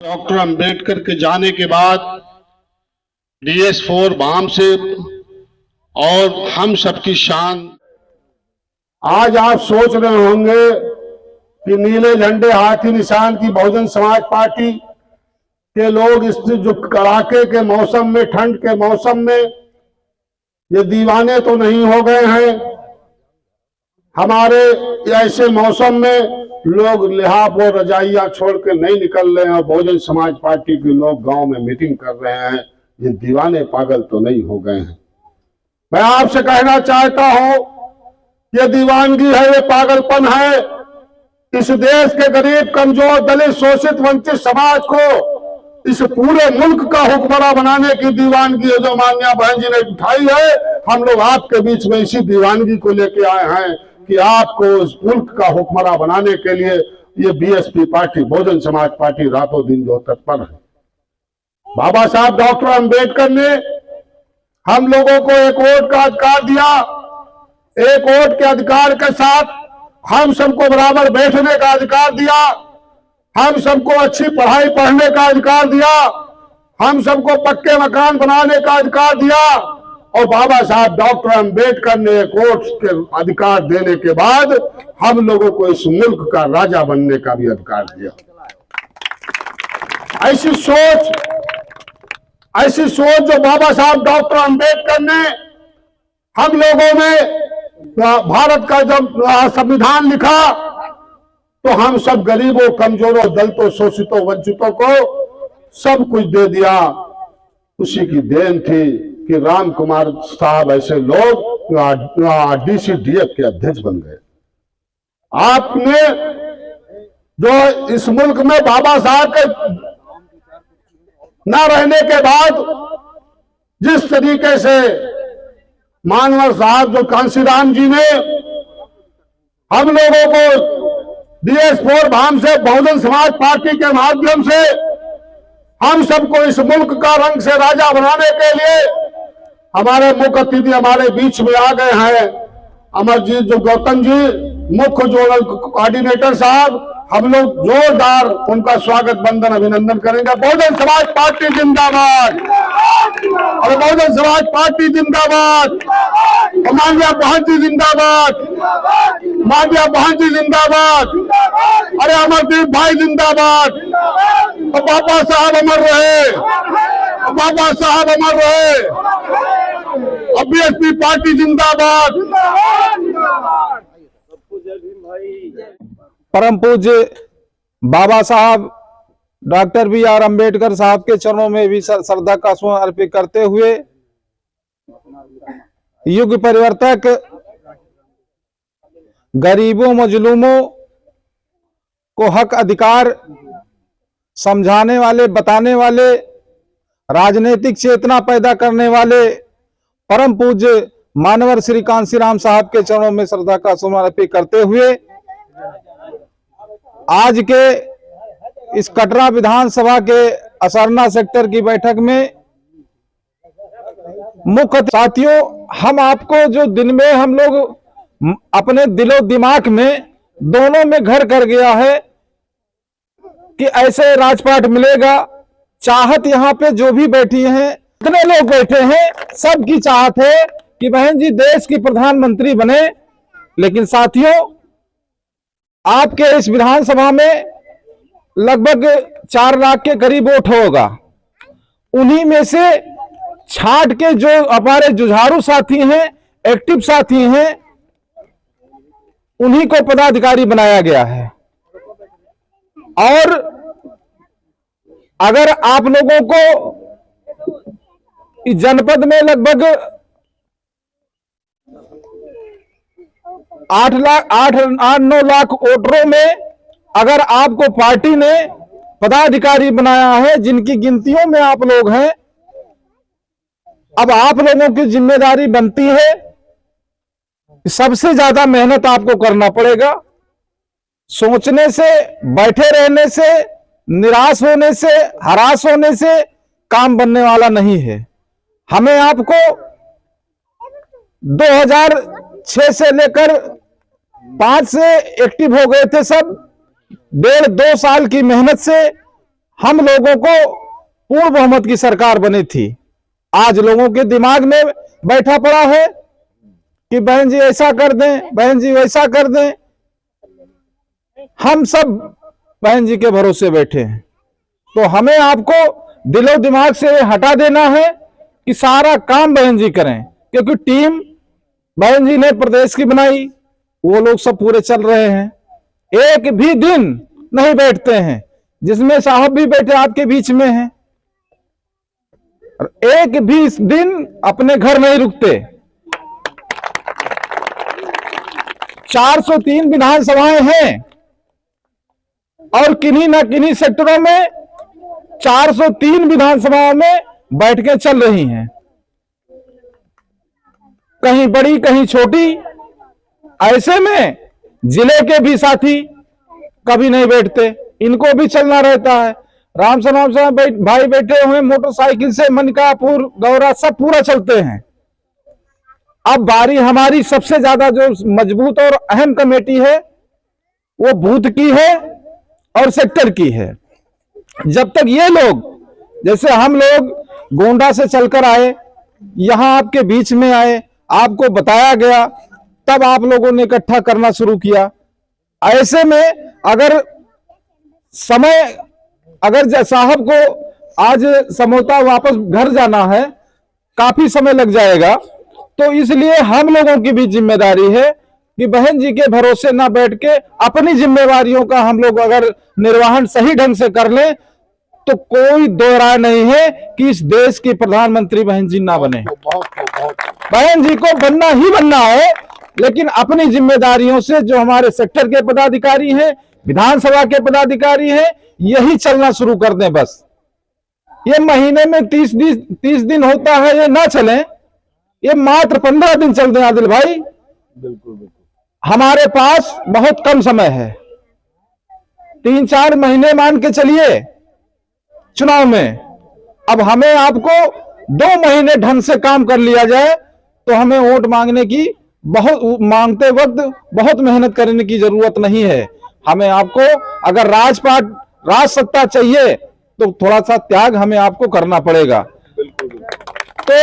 Doctor Ambedkar के जाने के बाद DS4 बाम से और हम सबकी शान। आज आप सोच रहे होंगे कि नीले झंडे हाथी निशान की बहुजन समाज पार्टी के लोग इस जो कड़ाके के मौसम में, ठंड के मौसम में ये दीवाने तो नहीं हो गए हैं। हमारे ऐसे मौसम में लोग लिहाफ और रजाइयां छोड़ के नहीं निकल रहे हैं और बहुजन समाज पार्टी के लोग गांव में मीटिंग कर रहे हैं। ये दीवाने पागल तो नहीं हो गए हैं। मैं आपसे कहना चाहता हूं, ये दीवानगी है, ये पागलपन है। इस देश के गरीब, कमजोर, दलित, शोषित, वंचित समाज को इस पूरे मुल्क का हुक्मरान बनाने की दीवानगी है जो माननीय बहन जी ने उठाई है। हम लोग आपके बीच में इसी दीवानगी को लेके आए हैं कि आपको इस मुल्क का हुक्मरान बनाने के लिए ये BSP party, Bahujan Samaj party रातों दिन जो तत्पर है। बाबा साहब डॉक्टर अंबेडकर ने हम लोगों को एक वोट का अधिकार दिया। एक वोट के अधिकार के साथ हम सबको बराबर बैठने का अधिकार दिया, हम सबको अच्छी पढ़ाई पढ़ने का अधिकार दिया, हम सबको पक्के मकान बनाने का अधिकार दिया। और बाबा साहब डॉक्टर अंबेडकर ने एक वोट के अधिकार देने के बाद हम लोगों को इस मुल्क का राजा बनने का भी अधिकार दिया। ऐसी सोच जो बाबा साहब डॉक्टर अंबेडकर ने हम लोगों में, भारत का जब संविधान लिखा तो हम सब गरीबों, कमजोरों, दलितों, शोषितों, वंचितों को सब कुछ दे दिया। उसी की देन थी कि राम कुमार साहब ऐसे लोग DCDF के अध्यक्ष बन गए। आपने जो इस मुल्क में बाबा साहब के न रहने के बाद जिस तरीके से मानवर साहब, जो कांशीराम जी ने हम लोगों को DS4 भाम से, बहुजन समाज पार्टी के माध्यम से हम सबको इस मुल्क का रंग से राजा बनाने के लिए हमारे मुख्य अतिथि हमारे बीच में आ गए हैं। अमरजीत जो गौतम जी, मुख्य जोनल कोऑर्डिनेटर साहब, हम लोग जोरदार उनका स्वागत, वंदन, अभिनंदन करेंगे। बहुजन समाज पार्टी जिंदाबाद, और बहुजन समाज पार्टी जिंदाबाद, माननीय बहन जी जिंदाबाद, माननीय बहन जी जिंदाबाद, अरे अमरदीप भाई जिंदाबाद, और बाबा साहब अमर रहे, बाबा साहब अमर रहे, और BSP पार्टी जिंदाबाद। परम पूज्य बाबा साहब डॉक्टर BR अम्बेडकर साहब के चरणों में भी श्रद्धा का सुमन अर्पित करते हुए युग परिवर्तक, गरीबों, मजलूमों को हक अधिकार समझाने वाले, बताने वाले, राजनीतिक चेतना पैदा करने वाले परम पूज्य मानवर श्री कांशीराम साहब के चरणों में श्रद्धा का सुमन अर्पित करते हुए आज के इस कटरा विधानसभा के असरना सेक्टर की बैठक में मुख्य साथियों, हम आपको जो दिन में हम लोग अपने दिलो दिमाग में दोनों में घर कर गया है कि ऐसे राजपाट मिलेगा। चाहत यहाँ पे जो भी बैठी हैं, कितने लोग बैठे हैं, सबकी चाहत है कि बहन जी देश की प्रधानमंत्री बने। लेकिन साथियों, आपके इस विधानसभा में लगभग 4 लाख के करीब वोट होगा। उन्हीं में से छांट के जो हमारे जुझारू साथी हैं, एक्टिव साथी हैं, उन्हीं को पदाधिकारी बनाया गया है। और अगर आप लोगों को इस जनपद में लगभग 8-9 लाख वोटरों में अगर आपको पार्टी ने पदाधिकारी बनाया है, जिनकी गिनतियों में आप लोग हैं, अब आप लोगों की जिम्मेदारी बनती है कि सबसे ज्यादा मेहनत आपको करना पड़ेगा। सोचने से, बैठे रहने से, निराश होने से, हरास होने से काम बनने वाला नहीं है। हमें आपको 2006 से लेकर 5 से एक्टिव हो गए थे सब। 1.5-2 साल की मेहनत से हम लोगों को पूर्ण बहुमत की सरकार बनी थी। आज लोगों के दिमाग में बैठा पड़ा है कि बहन जी ऐसा कर दें, बहन जी वैसा कर दें। हम सब बहन जी के भरोसे बैठे हैं, तो हमें आपको दिलो दिमाग से हटा देना है कि सारा काम बहन जी करें, क्योंकि टीम बहन जी ने प्रदेश की बनाई, वो लोग सब पूरे चल रहे हैं। एक भी दिन नहीं बैठते हैं, जिसमें साहब भी बैठे आपके बीच में हैं, एक भी दिन अपने घर नहीं रुकते। 403 विधानसभाएं हैं और किन्हीं न किन्हीं सेक्टरों में 403 विधानसभाओं में बैठकें चल रही हैं, कहीं बड़ी कहीं छोटी। ऐसे में जिले के भी साथी कभी नहीं बैठते, इनको भी चलना रहता है। राम से भाई बैठे हुए मोटरसाइकिल से मनकापुर गौरा सब पूरा चलते हैं। अब बारी हमारी सबसे ज्यादा जो मजबूत और अहम कमेटी है वो बूथ की है और सेक्टर की है। जब तक ये लोग, जैसे हम लोग गोंडा से चलकर आए, यहां आपके बीच में आए, आपको बताया गया, तब आप लोगों ने इकट्ठा करना शुरू किया। ऐसे में अगर साहब को आज समोता वापस घर जाना है, काफी समय लग जाएगा, तो इसलिए हम लोगों की भी जिम्मेदारी है कि बहन जी के भरोसे ना बैठ के अपनी जिम्मेवारियों का हम लोग अगर निर्वहन सही ढंग से कर लें तो कोई दो राय नहीं है कि इस देश की प्रधानमंत्री बहन जी ना बने। बहन जी को बनना ही बनना है, लेकिन अपनी जिम्मेदारियों से जो हमारे सेक्टर के पदाधिकारी हैं, विधानसभा के पदाधिकारी हैं, यही चलना शुरू कर दें। बस ये महीने में 30 दिन होता है, ये ना चले, ये मात्र 15 दिन चल दें आदिल भाई। बिल्कुल। हमारे पास बहुत कम समय है, 3-4 महीने मान के चलिए चुनाव में। अब हमें आपको 2 महीने ढंग से काम कर लिया जाए तो हमें वोट मांगते वक्त बहुत मेहनत करने की जरूरत नहीं है। हमें आपको अगर राज सत्ता चाहिए तो थोड़ा सा त्याग हमें आपको करना पड़ेगा। तो